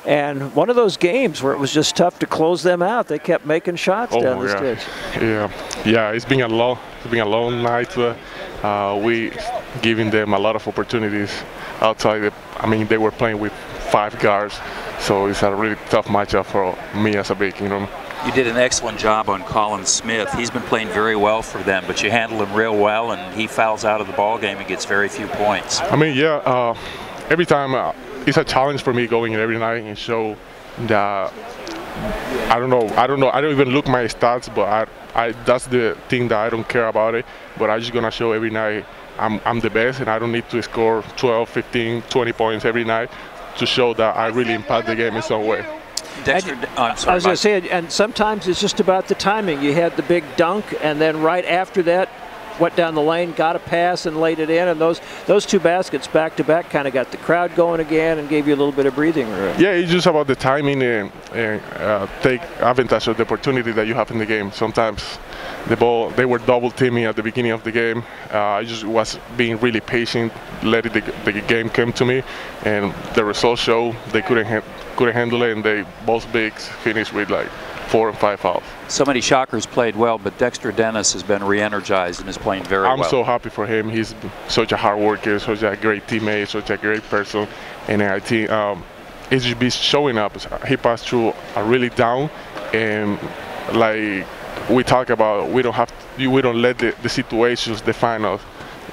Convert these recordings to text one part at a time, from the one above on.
And one of those games where it was just tough to close them out. They kept making shots down the stretch. Yeah. It's been a long night. We giving them a lot of opportunities outside. I mean, they were playing with 5 guards, so it's a really tough matchup for me as a big, you know. You did an excellent job on Colin Smith. He's been playing very well for them, but you handle him real well, and he fouls out of the ball game and gets very few points. I mean, yeah, every time it's a challenge for me going in every night and show that I don't even look my stats, but that's the thing that I don't care about it. But I'm just gonna show every night I'm the best, and I don't need to score 12, 15, 20 points every night to show that I really impact the game in some way. Dexter, I was going to say, and sometimes it's just about the timing. You had the big dunk, and then right after that, went down the lane, got a pass, and laid it in. And those 2 baskets back to back kind of got the crowd going again and gave you a little bit of breathing room. Yeah, it's just about the timing and take advantage of the opportunity that you have in the game. Sometimes the ball, they were double teaming at the beginning of the game. I just was being really patient, letting the game come to me, and the results show they couldn't handle it, and they both bigs finished with like 4 and 5 fouls. So many Shockers played well, but Dexter Dennis has been re-energized and is playing very well. I'm so happy for him. He's such a hard worker, such a great teammate, such a great person, and I think it should be showing up. He passed through a really down, and like we talk about, we don't let the situations define us.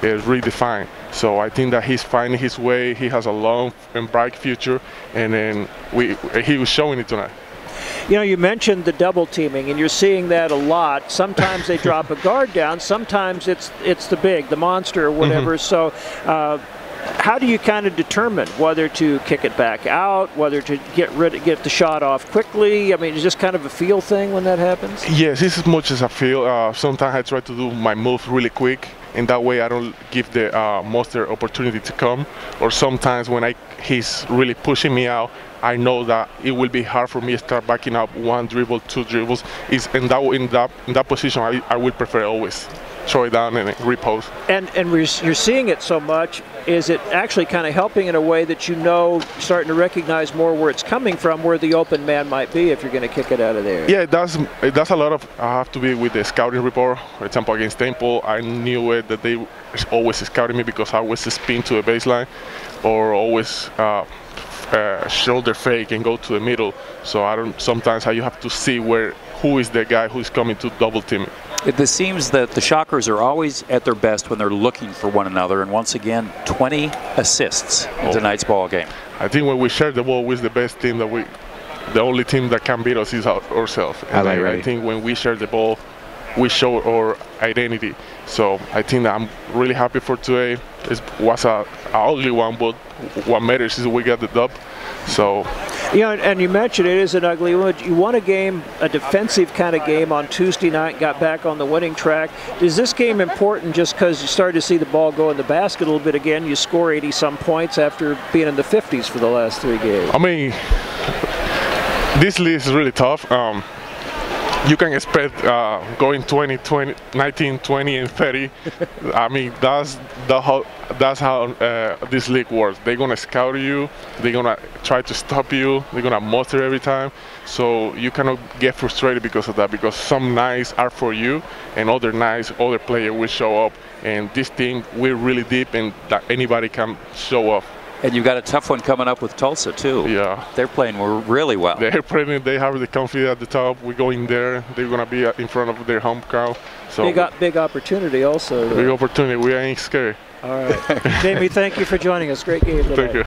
It's redefine. So I think that he's finding his way. He has a long and bright future, and then he was showing it tonight. You know, you mentioned the double teaming, and you're seeing that a lot. Sometimes they drop a guard down. Sometimes it's the big, the monster, or whatever. So how do you kind of determine whether to kick it back out, whether to get the shot off quickly? I mean, it's just kind of a feel thing when that happens? Yes, it's as much as a feel. Sometimes I try to do my move really quick, and that way I don't give the monster opportunity to come. Or sometimes when he's really pushing me out, I know that it will be hard for me to start backing up 1 dribble, 2 dribbles. In that position, I would prefer always throw it down and repose. And you're seeing it so much. Is it actually kind of helping in a way that starting to recognize more where it's coming from, where the open man might be if you're going to kick it out of there? Yeah, it does a lot of. I have to be with the scouting report. For example, against Temple, I knew it that they always scouting me because I always spin to the baseline, or always shoulder fake and go to the middle. So sometimes you have to see who is the guy who's coming to double team. It seems that the Shockers are always at their best when they're looking for one another, and once again, 20 assists in tonight's ball game. I think when we share the ball with the best team the only team that can beat us is ourselves. And I think when we share the ball, we show our identity. So I think that I'm really happy for today. It was an ugly one, but what matters is we got the dub. So, you know, and you mentioned it is an ugly one. You won a defensive kind of game on Tuesday night, got back on the winning track. Is this game important just because you started to see the ball go in the basket a little bit again? You score 80-some points after being in the 50s for the last 3 games. I mean, this league is really tough. You can expect going 20, 20, 19, 20, and 30. I mean, that's how this league works. They're gonna scout you. They're gonna try to stop you. They're gonna muster every time. So you cannot get frustrated because of that. Because some nights are for you, and other nights, other player will show up. And this team, we're really deep, and that anybody can show up. And you've got a tough one coming up with Tulsa, too. Yeah. They're playing really well. They're playing, they have the confidence at the top. We're going there. They're going to be in front of their home crowd. So big opportunity also. Big opportunity. We ain't scared. All right. Jaime, thank you for joining us. Great game tonight. Thank you.